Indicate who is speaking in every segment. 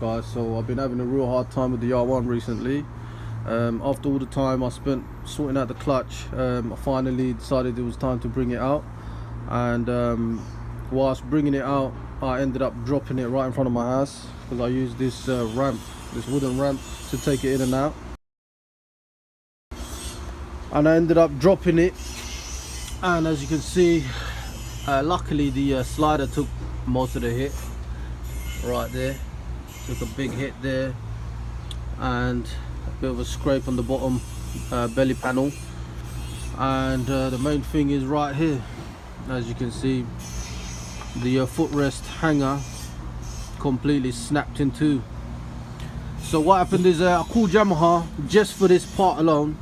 Speaker 1: guys. So I've been having a real hard time with the R1 recently. After all the time I spent sorting out the clutch, I finally decided it was time to bring it out. And whilst bringing it out, I ended up dropping it right in front of my house, because I used this ramp, this wooden ramp, to take it in and out. And I ended up dropping it, and as you can see, luckily the slider took most of the hit right there. Took a big hit there, and a bit of a scrape on the bottom belly panel. And the main thing is right here, as you can see, the footrest hanger completely snapped in two. So what happened is I called Yamaha just for this part alone.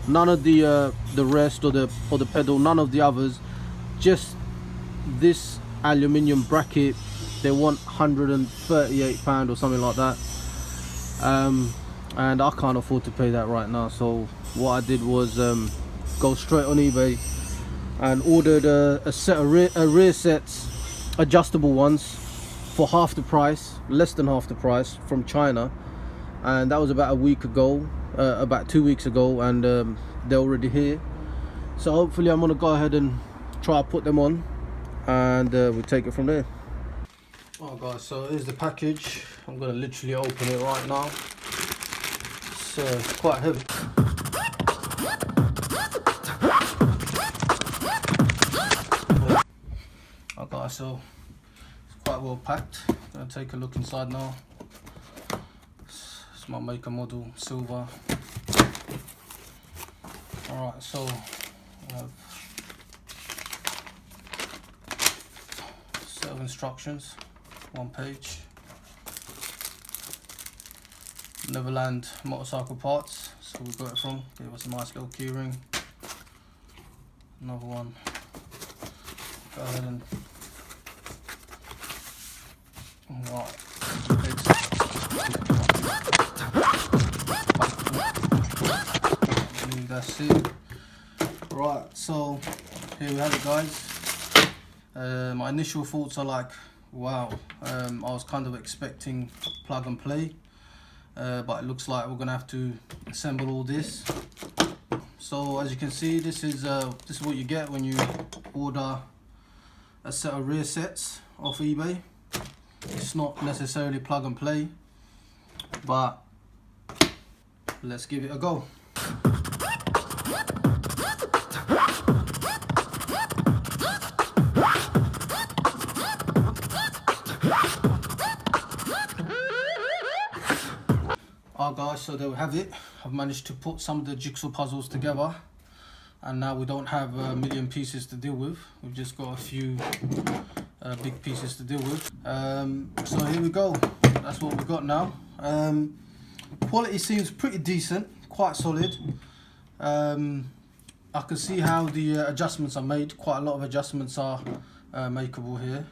Speaker 1: None of the rest or the pedal, none of the others, just this aluminium bracket. They want £138 or something like that, and I can't afford to pay that right now. So what I did was go straight on eBay and ordered a set of rear sets, adjustable ones, for half the price, less than half the price, from China. And that was about a week ago, about 2 weeks ago, and they're already here. So hopefully I'm gonna go ahead and try to put them on, and we'll take it from there. Oh guys, so here's the package. I'm gonna literally open it right now. It's quite heavy. Oh guys, so it's quite well packed. Gonna take a look inside now. It's my maker model, silver. Alright, so I have a set of instructions, 1 page. Neverland motorcycle parts, so we got it from. Gave us a nice little keyring. Another one. Go ahead and that's it. Right, so here we have it, guys. My initial thoughts are like, wow, I was kind of expecting plug and play, but it looks like we're gonna have to assemble all this. So as you can see, this is what you get when you order a set of rear sets off eBay. It's not necessarily plug and play, but let's give it a go. Alright guys, so there we have it. I've managed to put some of the jigsaw puzzles together, and now we don't have a million pieces to deal with. We've just got a few big pieces to deal with. So here we go. That's what we've got now. Quality seems pretty decent, quite solid. I can see how the adjustments are made. Quite a lot of adjustments are makeable here.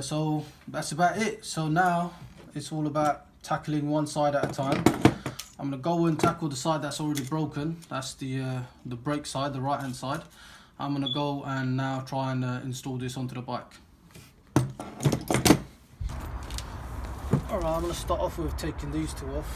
Speaker 1: So that's about it. So now it's all about tackling one side at a time. I'm gonna go and tackle the side that's already broken. That's the brake side, the right hand side. I'm gonna go and now try and install this onto the bike. Alright, I'm gonna start off with taking these two off.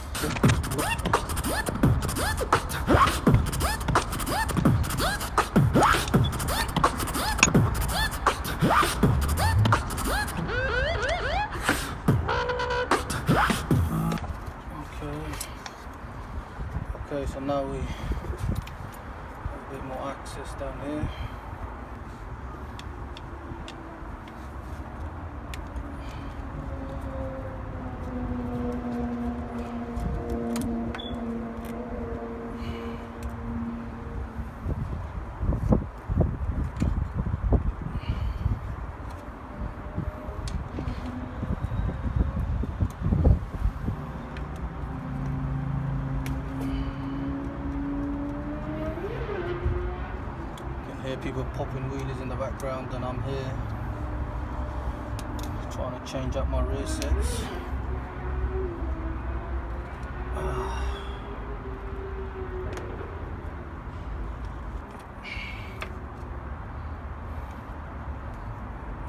Speaker 1: Okay, so now we have a bit more access down here. Hear people popping wheelies in the background, and I'm here trying to change up my rear sets.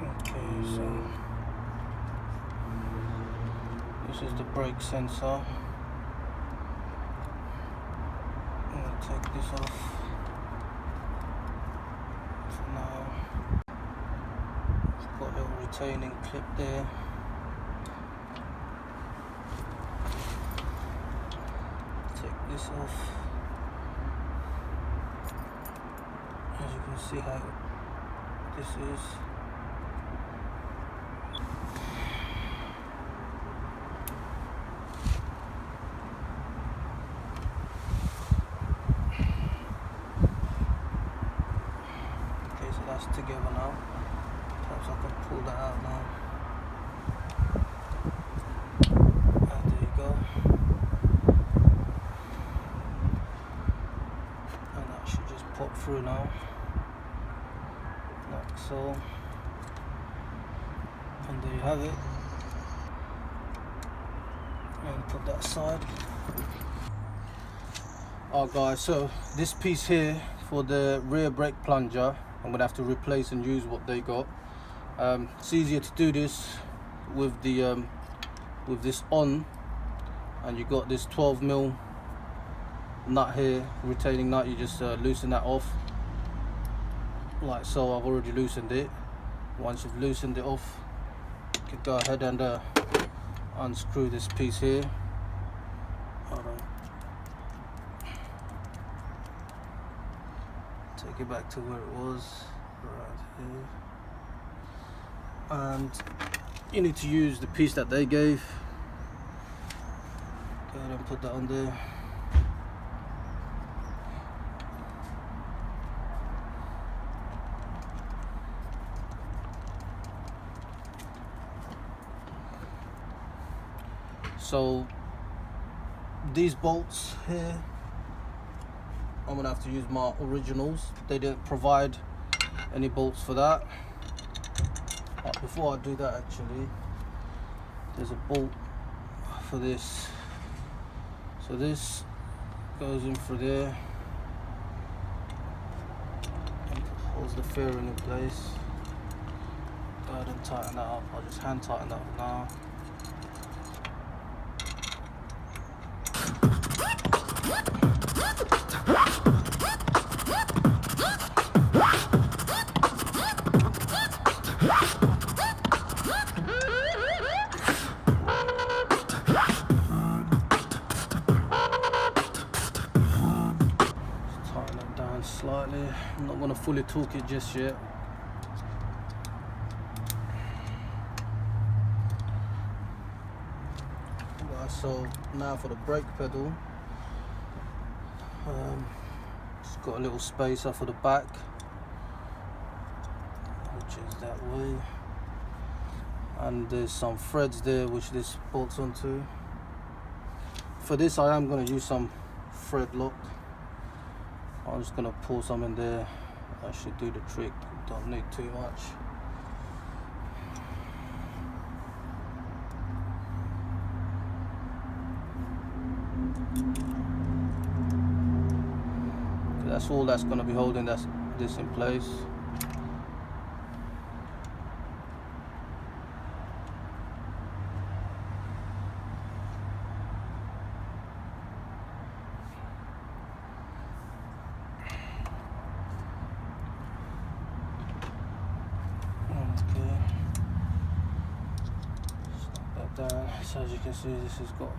Speaker 1: Okay, so This is the brake sensor. I'm going to take this off for now. It's got a little retaining clip there. Take this off. As you can see how this is. Okay, so that's together now. Perhaps I can pull that out now. And there you go. And that should just pop through now. Like so. And there you have it. And put that aside. Alright guys, so this piece here for the rear brake plunger, I'm gonna have to replace and use what they got. It's easier to do this with the with this on, and you got this 12mm nut here, retaining nut. You just loosen that off like so. I've already loosened it. Once you've loosened it off, you can go ahead and unscrew this piece here. Hold on. Take it back to where it was, right here. And you need to use the piece that they gave. Go ahead and put that on there. So these bolts here, I'm gonna have to use my originals. They didn't provide any bolts for that. But before I do that, actually, there's a bolt for this. So this goes in through there and holds the fairing in place. Go ahead and tighten that up. I'll just hand tighten that up now. Slightly. I'm not going to fully torque it just yet. Right, so now for the brake pedal, it's got a little spacer for the back, which is that way, and there's some threads there which this bolts onto. For this I am going to use some thread lock. I'm just going to pour some in there. That should do the trick. Don't need too much. That's all that's going to be holding this in place. So as you can see, this has got.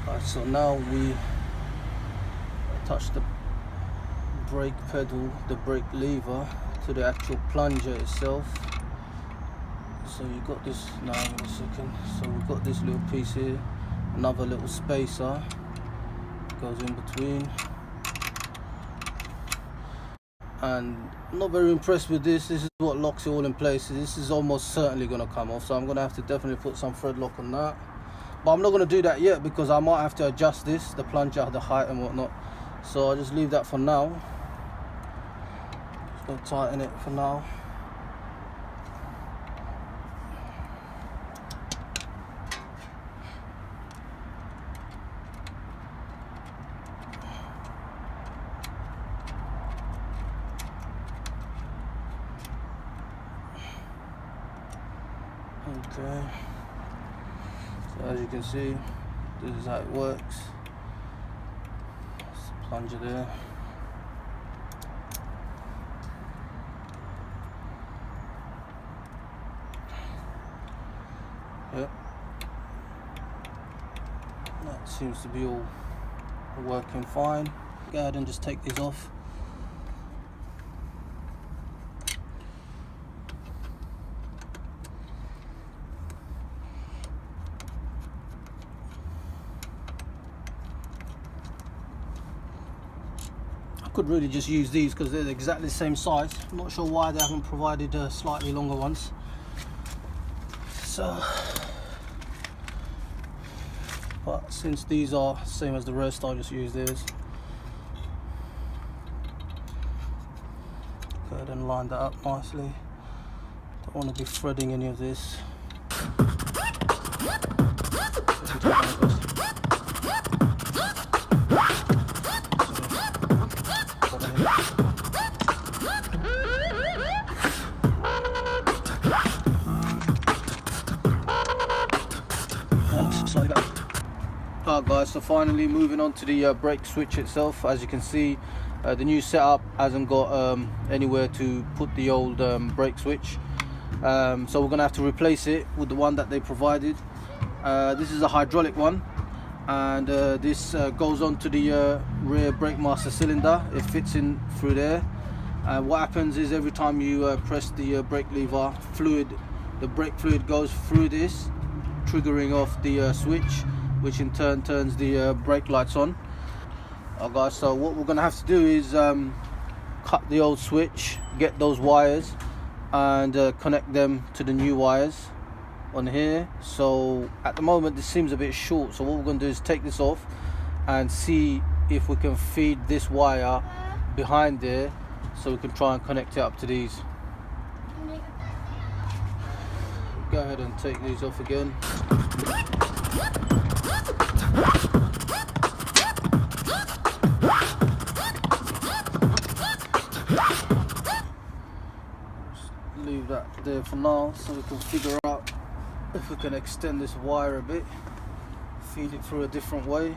Speaker 1: Right, so now we attach the brake pedal, the brake lever, to the actual plunger itself. So you got this now in a second. So we've got this little piece here, another little spacer goes in between. And I'm not very impressed with this. This is what locks it all in place. This is almost certainly going to come off, so I'm going to have to definitely put some thread lock on that. But I'm not going to do that yet because I might have to adjust this, the plunger, the height and whatnot. So I'll just leave that for now. Just going to tighten it for now. Okay, so as you can see, this is how it works. There's the plunger there. Yep, that seems to be all working fine. Go ahead and just take these off. I could really just use these because they're exactly the same size. I'm not sure why they haven't provided slightly longer ones. So, but since these are same as the rest, I'll just use these. Go ahead and line that up nicely. Don't want to be threading any of this. Alright guys, so finally moving on to the brake switch itself. As you can see, the new setup hasn't got anywhere to put the old brake switch, so we're gonna have to replace it with the one that they provided. This is a hydraulic one, and this goes on to the rear brake master cylinder. It fits in through there. What happens is every time you press the brake lever, the brake fluid goes through this, triggering off the switch, which in turn turns the brake lights on. Alright guys, so what we're gonna have to do is cut the old switch, get those wires and connect them to the new wires on here. So at the moment this seems a bit short, so what we're gonna do is take this off and see if we can feed this wire behind there so we can try and connect it up to these. Go ahead and take these off again. Just leave that there for now so we can figure out if we can extend this wire a bit, feed it through a different way.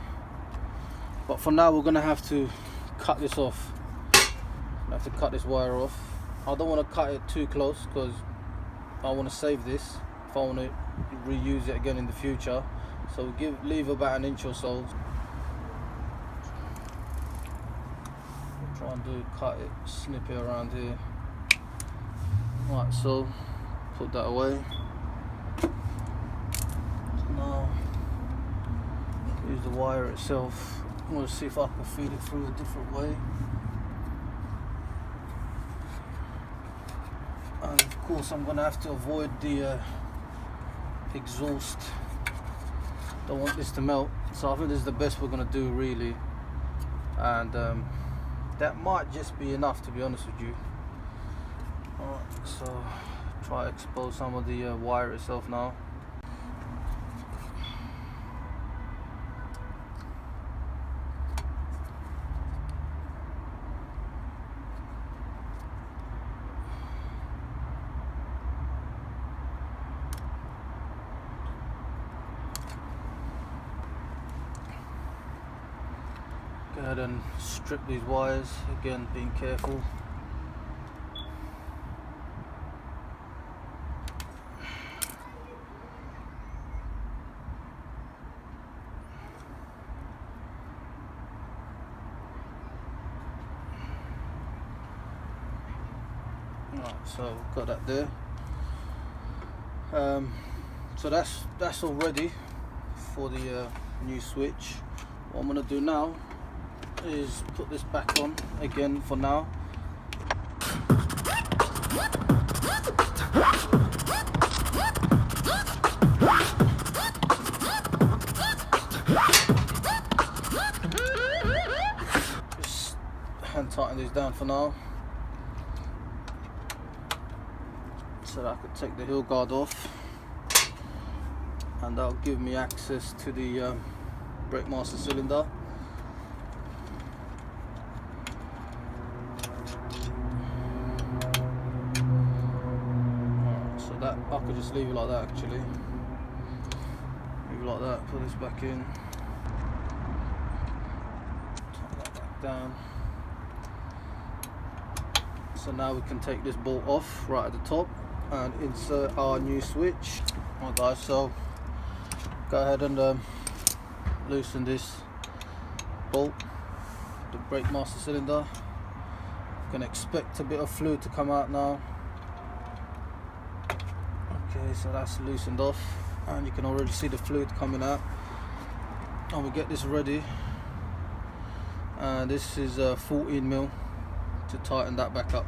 Speaker 1: But for now we're going to have to cut this off. I have to cut this wire off. I don't want to cut it too close because I want to save this if I want to reuse it again in the future. So leave about an inch or so. Try and cut it, snip it around here. Right, so put that away. Now use the wire itself. I'm going to see if I can feed it through a different way. And of course I'm going to have to avoid the exhaust. Don't want this to melt, so I think this is the best we're going to do really, and that might just be enough, to be honest with you. Alright, so try to expose some of the wire itself now. Go ahead and strip these wires, again being careful. Right, so got that there. So that's all ready for the new switch. What I'm going to do now is put this back on again for now. Just hand tighten these down for now, so that I could take the heel guard off, and that'll give me access to the brake master cylinder. So that I could just leave it like that actually. Leave it like that, put this back in. Tighten that back down. So now we can take this bolt off right at the top and insert our new switch. Alright guys, so go ahead and loosen this bolt, the brake master cylinder. You can expect a bit of fluid to come out now. Okay, so that's loosened off and you can already see the fluid coming out. And we get this ready, and this is 14mm to tighten that back up.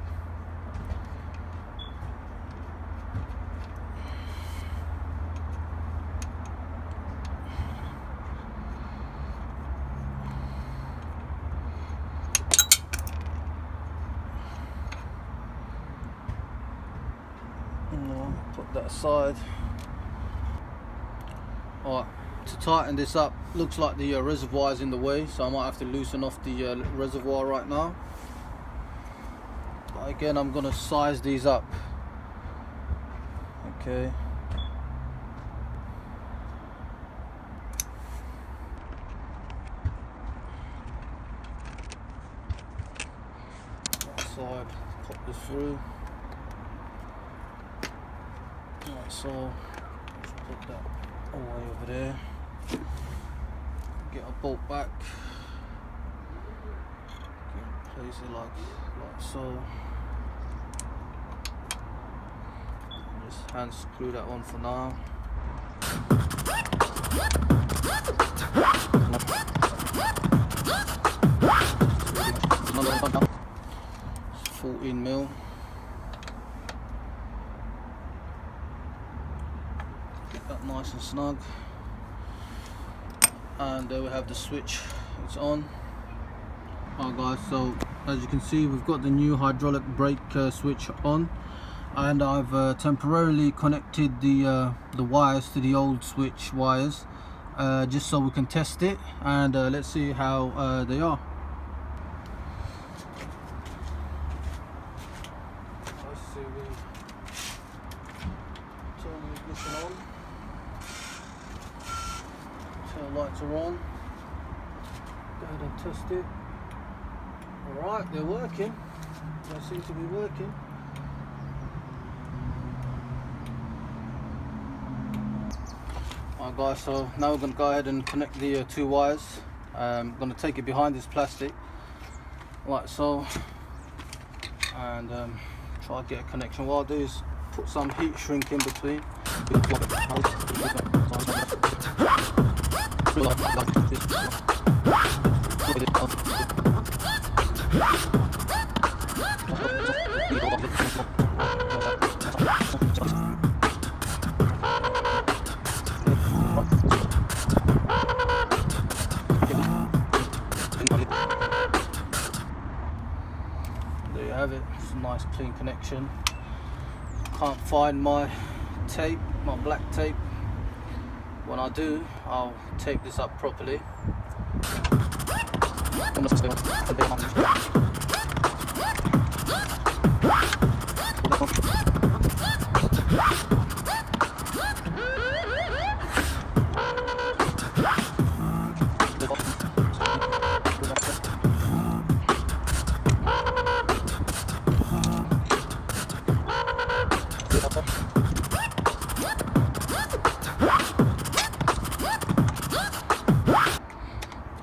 Speaker 1: Put that aside. Alright, to tighten this up, looks like the reservoir is in the way, so I might have to loosen off the reservoir right now. But again, I'm gonna size these up. Okay. That side, pop this through. Right, so let's put that away over there. Get a bolt back. Place it like so. Just hand screw that on for now. It's 14mm. Get that nice and snug. And there we have the switch, it's on. Alright guys, so as you can see, we've got the new hydraulic brake switch on, and I've temporarily connected the wires to the old switch wires, just so we can test it, and let's see how they are. Let's see, we turn the ignition on. Tail lights are on. Go ahead and test it. Alright, they're working. They seem to be working. Alright guys, so now we're going to go ahead and connect the two wires. I'm going to take it behind this plastic, like so, and try to get a connection. What I'll do is put some heat shrink in between. There you have it. It's a nice clean connection. Can't find my tape, my black tape. When I do, I'll tape this up properly.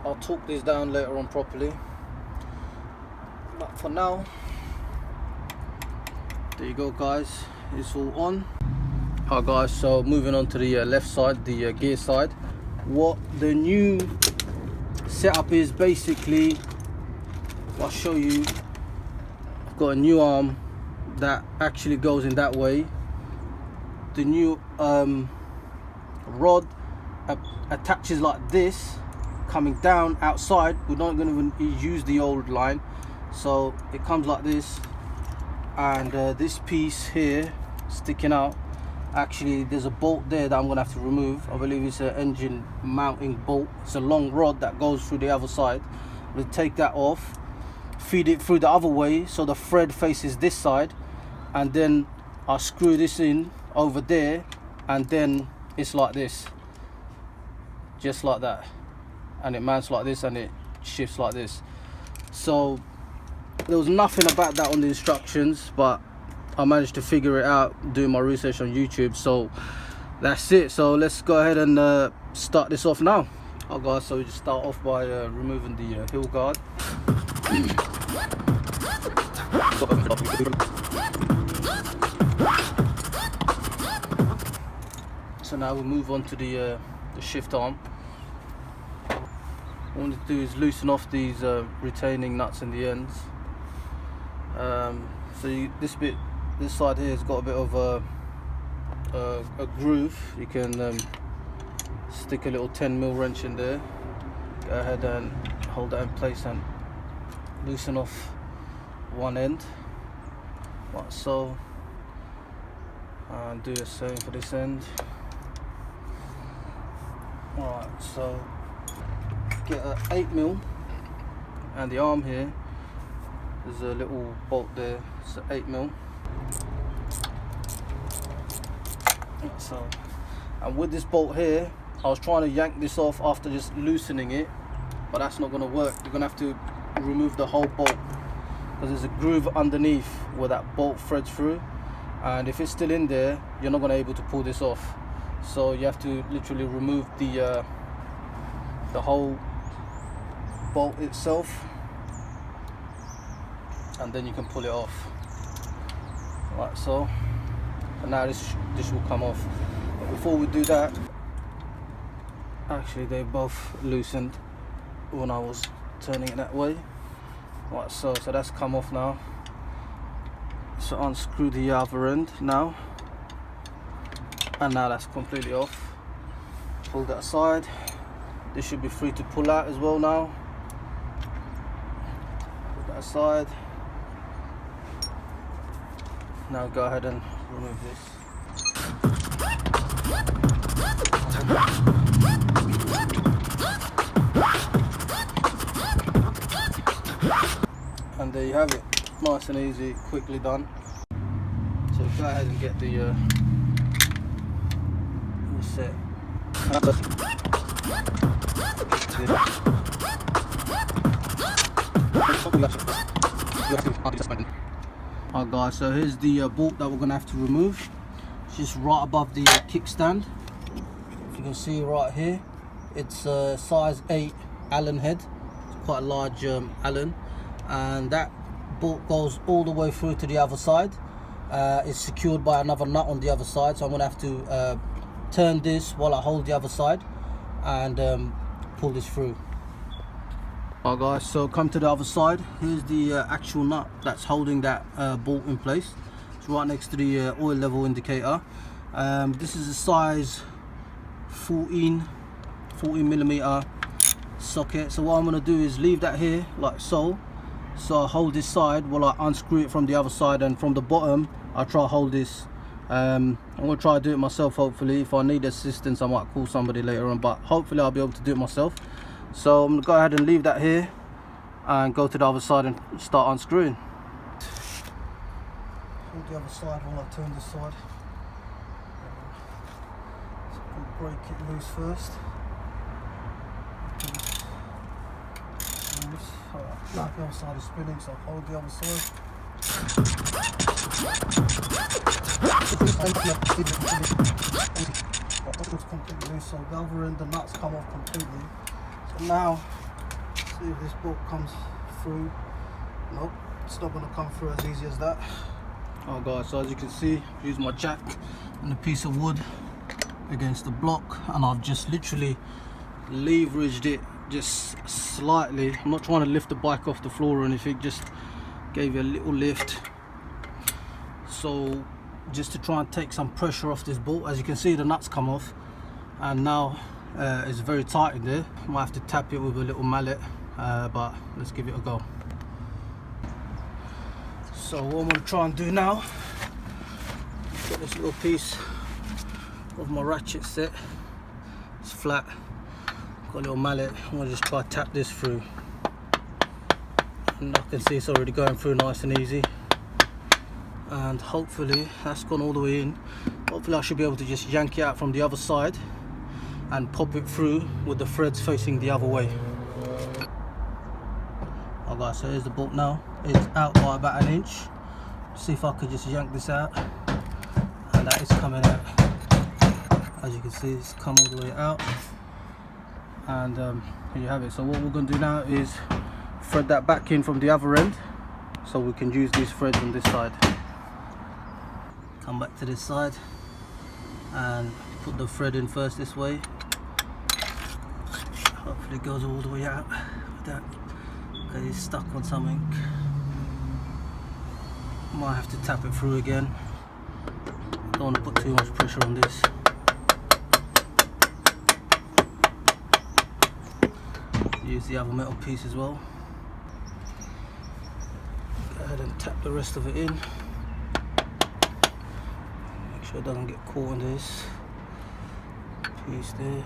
Speaker 1: I'll torque these down later on properly, but for now, there you go guys, it's all on. Alright guys, so moving on to the left side, the gear side. What the new setup is, basically, I'll show you. I've got a new arm that actually goes in that way. The new rod attaches like this, coming down outside. We're not going to use the old line, so it comes like this, and this piece here sticking out, actually there's a bolt there that I'm going to have to remove. I believe it's an engine mounting bolt. It's a long rod that goes through the other side. We'll take that off, feed it through the other way so the thread faces this side, and then I'll screw this in over there, and then it's like this, just like that, and it mounts like this and it shifts like this. So there was nothing about that on the instructions, but I managed to figure it out doing my research on YouTube. So that's it. So let's go ahead and start this off now. Alright guys, so we just start off by removing the hill guard. So now we'll move on to the shift arm. What I want to do is loosen off these retaining nuts in the ends. So this side here has got a bit of a groove. You can stick a little 10mm wrench in there. Go ahead and hold that in place and loosen off one end, like so, and do the same for this end. Alright, so get an 8mm, and the arm here, there's a little bolt there, it's an 8mm. So, and with this bolt here, I was trying to yank this off after just loosening it, but that's not going to work. You're going to have to remove the whole bolt, because there's a groove underneath where that bolt threads through, and if it's still in there, you're not going to be able to pull this off. So you have to literally remove the whole bolt itself, and then you can pull it off, like so. And now this will come off. But before we do that, actually they both loosened when I was turning it that way, like so. So that's come off now. So unscrew the other end now, and now that's completely off. Pull that aside. This should be free to pull out as well now. Put that aside. Now go ahead and remove this. And there you have it, nice and easy, quickly done. So go ahead and get the reset. Alright guys, so here's the bolt that we're going to have to remove. It's just right above the kickstand. If you can see right here, it's a size 8 Allen head. It's quite a large Allen, and that bolt goes all the way through to the other side. It's secured by another nut on the other side, so I'm going to have to turn this while I hold the other side and pull this through. Alright guys, so come to the other side. Here's the actual nut that's holding that bolt in place. It's right next to the oil level indicator. This is a size 14mm socket. So what I'm going to do is leave that here like so. So I hold this side while I unscrew it from the other side, and from the bottom I try to hold this. I'm going to try to do it myself. Hopefully, if I need assistance I might call somebody later on, but hopefully I'll be able to do it myself. So I'm going to go ahead and leave that here and go to the other side and start unscrewing. Hold the other side while I turn this side. So we'll break it loose first. Loose. Right. The other side is spinning, so I'll hold the other side. It's completely loose, so the other end, the nuts come off completely. So now, see if this bolt comes through. Nope, it's not going to come through as easy as that. Alright guys, so as you can see, I've used my jack and a piece of wood against the block, and I've just literally leveraged it just slightly. I'm not trying to lift the bike off the floor or anything, just gave it a little lift. So just to try and take some pressure off this bolt. As you can see, the nuts come off, and now it's very tight in there. I might have to tap it with a little mallet, but let's give it a go. So what I'm going to try and do now, get this little piece of my ratchet set. It's flat, got a little mallet. I'm going to just try to tap this through, and I can see it's already going through nice and easy. and hopefully that's gone all the way in. Hopefully I should be able to just yank it out from the other side and pop it through with the threads facing the other way. Oh guys, so here's the bolt now. It's out by about 1 inch. See if I could just yank this out, and that is coming out. As you can see, it's come all the way out, and here you have it. So what we're going to do now is thread that back in from the other end, so we can use these threads on this side. Come back to this side and put the thread in first this way. Hopefully it goes all the way out with that. Okay, it's stuck on something. Might have to tap it through again. Don't want to put too much pressure on this. Use the other metal piece as well. Go ahead and tap the rest of it in. Make sure it doesn't get caught in this piece there.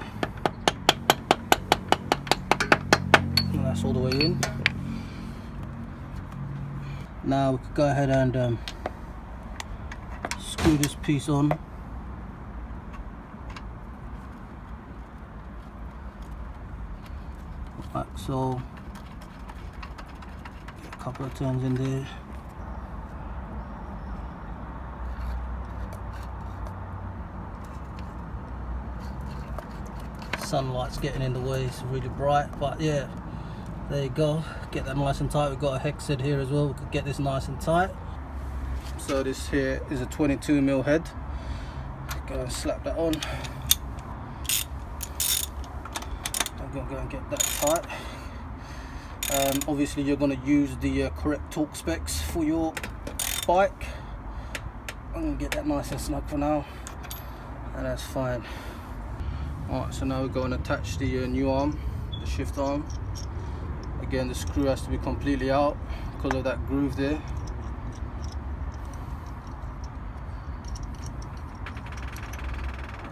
Speaker 1: And that's all the way in. Now we can go ahead and screw this piece on. Like so. Get a couple of turns in there. Sunlight's getting in the way, it's really bright, but yeah, there you go. Get that nice and tight. We've got a hex head here as well. We could get this nice and tight. So this here is a 22mm head. Go and slap that on. I'm gonna go and get that tight. Obviously you're going to use the correct torque specs for your bike. I'm going to get that nice and snug for now, and that's fine. Alright, so now we're going to attach the new arm, the shift arm. Again, the screw has to be completely out because of that groove there.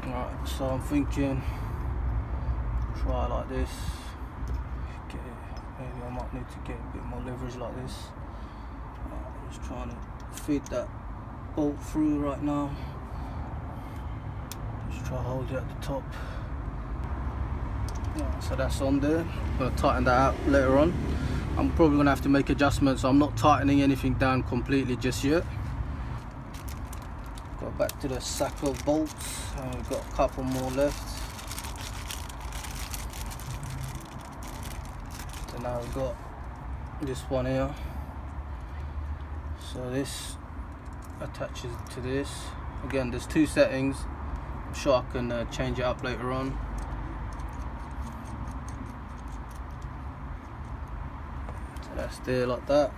Speaker 1: Alright, so I'm thinking try like this. Maybe I might need to get a bit more leverage like this. I'm just trying to feed that bolt through right now. Just try to hold it at the top. Right, so that's on there. I'm going to tighten that out later on. I'm probably going to have to make adjustments, so I'm not tightening anything down completely just yet. Go back to the sack of bolts, and we've got a couple more left. So now we've got this one here. So this attaches to this. Again, there's two settings. I'm sure I can change it up later on. So that's there like that.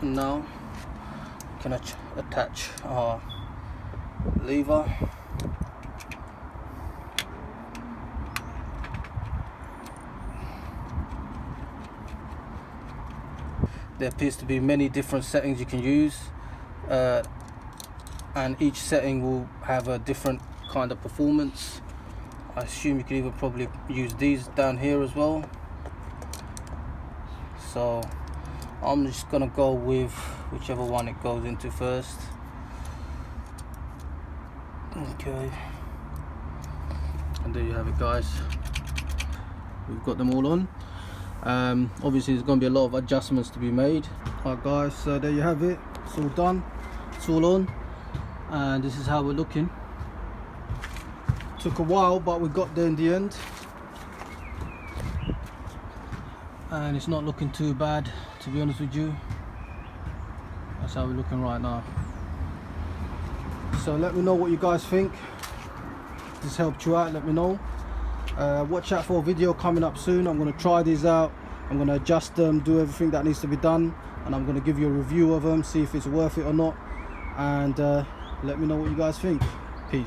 Speaker 1: And now we can attach our lever. There appears to be many different settings you can use, and each setting will have a different kind of performance. I assume you could even probably use these down here as well. So I'm just gonna go with whichever one it goes into first. Okay, and there you have it, guys. We've got them all on. Obviously there's going to be a lot of adjustments to be made. Alright guys, so there you have it. It's all done, it's all on, and this is how we're looking. Took a while, but we got there in the end, and it's not looking too bad, to be honest with you. That's how we're looking right now. So let me know what you guys think. If this helped you out, let me know. Watch out for a video coming up soon. I'm going to try these out, I'm going to adjust them, do everything that needs to be done, and I'm going to give you a review of them, see if it's worth it or not, and let me know what you guys think. Peace.